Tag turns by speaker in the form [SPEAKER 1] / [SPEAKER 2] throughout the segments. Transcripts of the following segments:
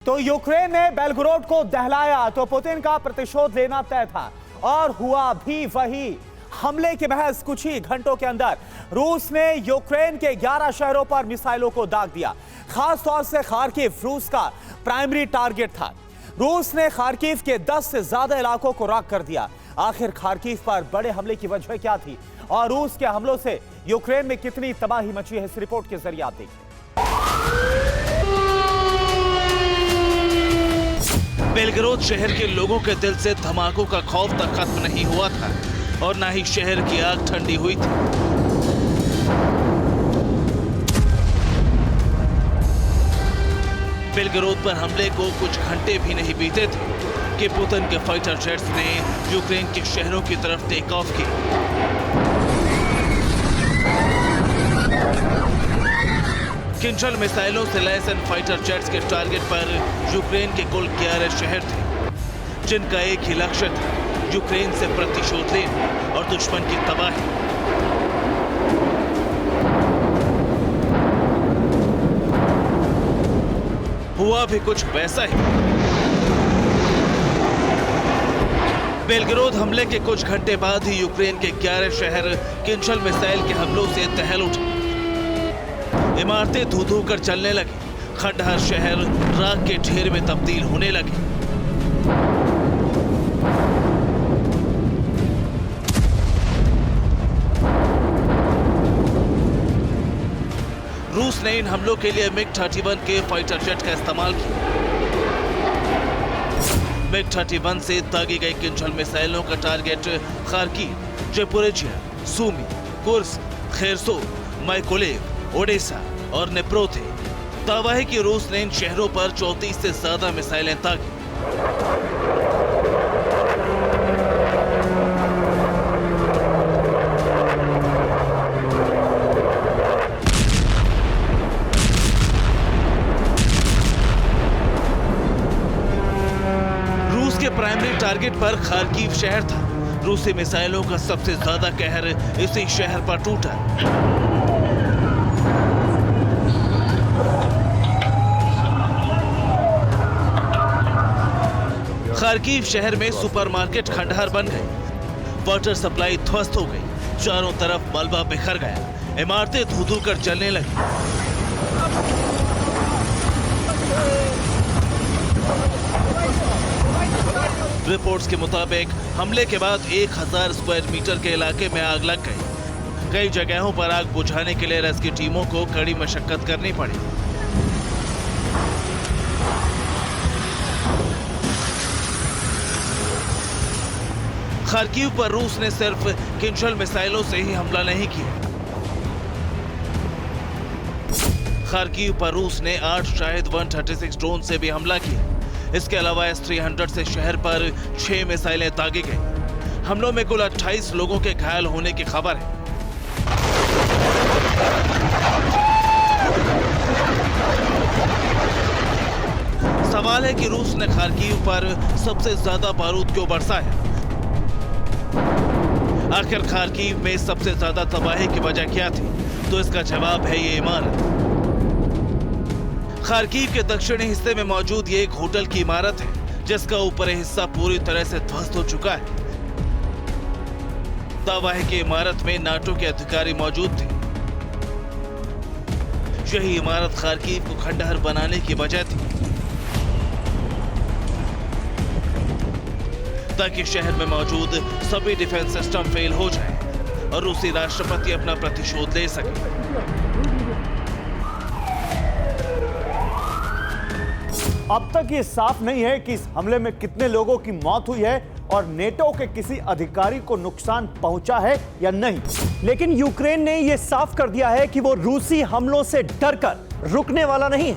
[SPEAKER 1] तो यूक्रेन ने बेलग्रोड को दहलाया तो पुतिन का प्रतिशोध लेना तय था और हुआ भी वही। हमले के महज कुछ ही घंटों के अंदर रूस ने यूक्रेन के 11 शहरों पर मिसाइलों को दाग दिया। खास तौर से खार्किव रूस का प्राइमरी टारगेट था। रूस ने खार्किव के 10 से ज्यादा इलाकों को राख कर दिया। आखिर खार्किव पर बड़े हमले की वजह क्या थी और रूस के हमलों से यूक्रेन में कितनी तबाही मची है, इस रिपोर्ट के जरिए आप देखिए।
[SPEAKER 2] बेलग्रोद शहर के लोगों के दिल से धमाकों का खौफ तक खत्म नहीं हुआ था और ना ही शहर की आग ठंडी हुई थी। बेलग्रोद पर हमले को कुछ घंटे भी नहीं बीते थे कि पुतिन के फाइटर जेट्स ने यूक्रेन के शहरों की तरफ टेक ऑफ किया। किंजल मिसाइलों से लैस एंड फाइटर जेट्स के टारगेट पर यूक्रेन के कुल 11 शहर थे, जिनका एक ही लक्ष्य था, यूक्रेन से प्रतिशोध लेना और दुश्मन की तबाही। हुआ भी कुछ वैसा ही। बेलग्रोद हमले के कुछ घंटे बाद ही यूक्रेन के 11 शहर किंजल मिसाइल के हमलों से दहल उठे। इमारतें धू धू कर चलने लगी, खंडहर शहर राख के ढेर में तब्दील होने लगे। रूस ने इन हमलों के लिए MiG-31 के फाइटर जेट का इस्तेमाल किया। MiG-31 से दागी गई किंजल मिसाइलों का target Kharkiv, Zaporizhzhia, Sumy, Kursk, Kherson, Mykolaiv, Odesa और नेप्रो थे। दावा है कि रूस ने इन शहरों पर 34 से ज्यादा मिसाइलें दागी। रूस के प्राइमरी टारगेट पर खार्किव शहर था। रूसी मिसाइलों का सबसे ज्यादा कहर इसी शहर पर टूटा। खार्किव शहर में सुपरमार्केट खंडहर बन गए, वाटर सप्लाई ध्वस्त हो गई, चारों तरफ मलबा बिखर गया, इमारतें धू धू कर जलने लगी। रिपोर्ट्स के मुताबिक हमले के बाद 1000 स्क्वायर मीटर के इलाके में आग लग गई। कई जगहों पर आग बुझाने के लिए रेस्क्यू टीमों को कड़ी मशक्कत करनी पड़ी। खार्किव पर रूस ने सिर्फ किंजल मिसाइलों से ही हमला नहीं किया। खार्किव पर रूस ने 8 शाहिद 136 ड्रोन से भी हमला किया। इसके अलावा S-300 से शहर पर 6 मिसाइलें दागी गई। हमलों में कुल 28 लोगों के घायल होने की खबर है। सवाल है कि रूस ने खार्किव पर सबसे ज्यादा बारूद क्यों बरसाया? आखिर खार्किव में सबसे ज्यादा तबाही की वजह क्या थी? तो इसका जवाब है ये इमारत। खार्किव के दक्षिणी हिस्से में मौजूद ये एक होटल की इमारत है, जिसका ऊपरी हिस्सा पूरी तरह से ध्वस्त हो चुका है। दावा है कि इमारत में नाटो के अधिकारी मौजूद थे। यही इमारत खार्किव को खंडहर बनाने की वजह थी, ताकि शहर में मौजूद सभी डिफेंस सिस्टम फेल हो जाए और रूसी राष्ट्रपति अपना प्रतिशोध ले सके।
[SPEAKER 1] अब तक ये साफ नहीं है कि इस हमले में कितने लोगों की मौत हुई है और नेटो के किसी अधिकारी को नुकसान पहुंचा है या नहीं, लेकिन यूक्रेन ने यह साफ कर दिया है कि वो रूसी हमलों से डरकर रुकने वाला नहीं है।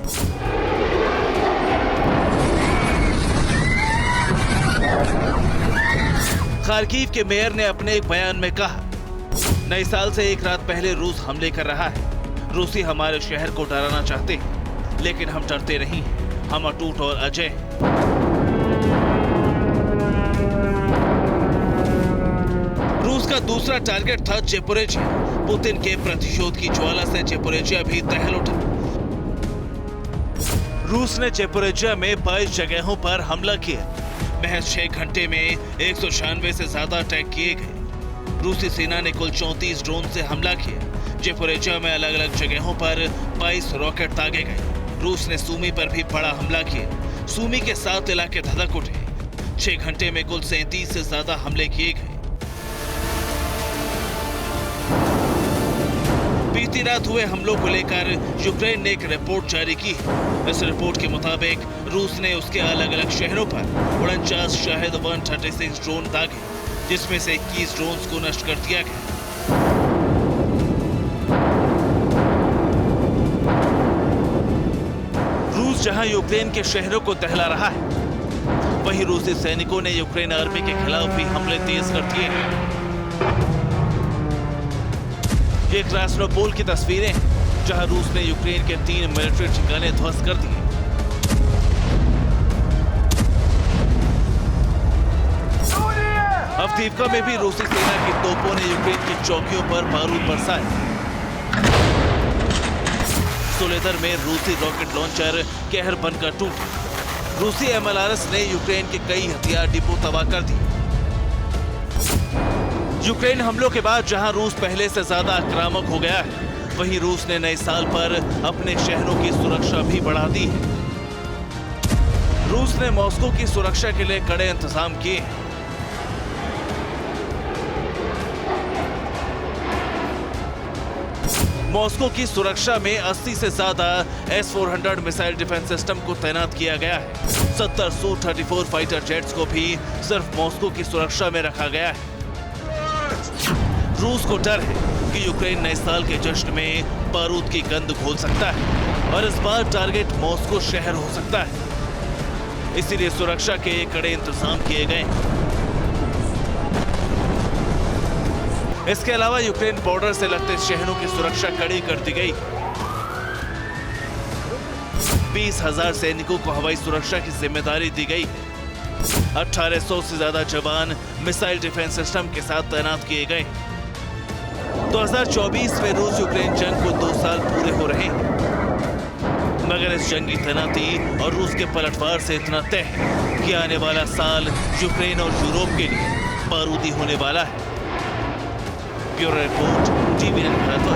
[SPEAKER 2] खार्किव के मेयर ने अपने एक बयान में कहा, नए साल से एक रात पहले रूस हमले कर रहा है। रूसी हमारे शहर को डराना चाहते हैं, लेकिन हम डरते नहीं हैं। हम अटूट और अजय हैं। रूस का दूसरा टारगेट था ज़पोरिजिया। पुतिन के प्रतिशोध की ज्वाला से ज़पोरिजिया भी दहल उठा। रूस ने ज़ेपोरिजिया में 22 जगहों पर हमला किया। महज 6 घंटे में 196 से ज्यादा अटैक किए गए। रूसी सेना ने कुल 34 ड्रोन से हमला किया। ज़ेपोरिजिया में अलग अलग जगहों पर 22 रॉकेट दागे गए। रूस ने सूमी पर भी बड़ा हमला किया। सूमी के 7 इलाके धधक उठे। 6 घंटे में कुल 37 से ज्यादा हमले किए गए। बीती रात हुए हमलों को लेकर यूक्रेन ने एक रिपोर्ट जारी की। इस रिपोर्ट के मुताबिक रूस ने उसके अलग अलग शहरों पर 49 शाहिद 136 ड्रोन दागे, जिसमें से 21 ड्रोन को नष्ट कर दिया गया। रूस जहां यूक्रेन के शहरों को दहला रहा है, वहीं रूसी सैनिकों ने यूक्रेन आर्मी के खिलाफ भी हमले तेज कर दिए हैं। ये क्रास्नोपोल की तस्वीरें हैं, जहां रूस ने यूक्रेन के 3 मिलिट्री ठिकाने ध्वस्त कर दिए। अवदीवका में भी रूसी सेना की तोपों ने यूक्रेन की चौकियों पर बारूद बरसाए। सोलेदर में रूसी रॉकेट लॉन्चर कहर बनकर टूटे। रूसी MLRS ने यूक्रेन के कई हथियार डिपो तबाह कर दिए। यूक्रेन हमलों के बाद जहां रूस पहले से ज्यादा आक्रामक हो गया है, वहीं रूस ने नए साल पर अपने शहरों की सुरक्षा भी बढ़ा दी है। रूस ने मॉस्को की सुरक्षा के लिए कड़े इंतजाम किए हैं। मॉस्को की सुरक्षा में 80 से ज्यादा S-400 मिसाइल डिफेंस सिस्टम को तैनात किया गया है। 70 Su-34 फाइटर जेट्स को भी सिर्फ मॉस्को की सुरक्षा में रखा गया है। रूस को डर है कि यूक्रेन नए साल के जश्न में बारूद की गंध घोल सकता है और इस बार टारगेट मॉस्को शहर हो सकता है। इसीलिए सुरक्षा के कड़े इंतजाम किए गए। इसके अलावा यूक्रेन बॉर्डर से लगते शहरों की सुरक्षा कड़ी कर दी गई। 20,000 सैनिकों को हवाई सुरक्षा की जिम्मेदारी दी गई। 1800 से ज्यादा जवान मिसाइल डिफेंस सिस्टम के साथ तैनात किए गए। 2024 में रूस यूक्रेन जंग को 2 साल पूरे हो रहे हैं, मगर इस जंगी तैनाती और रूस के पलटवार से इतना तय है कि आने वाला साल यूक्रेन और यूरोप के लिए बारूदी होने वाला है। Bureau report, TVN Bharat.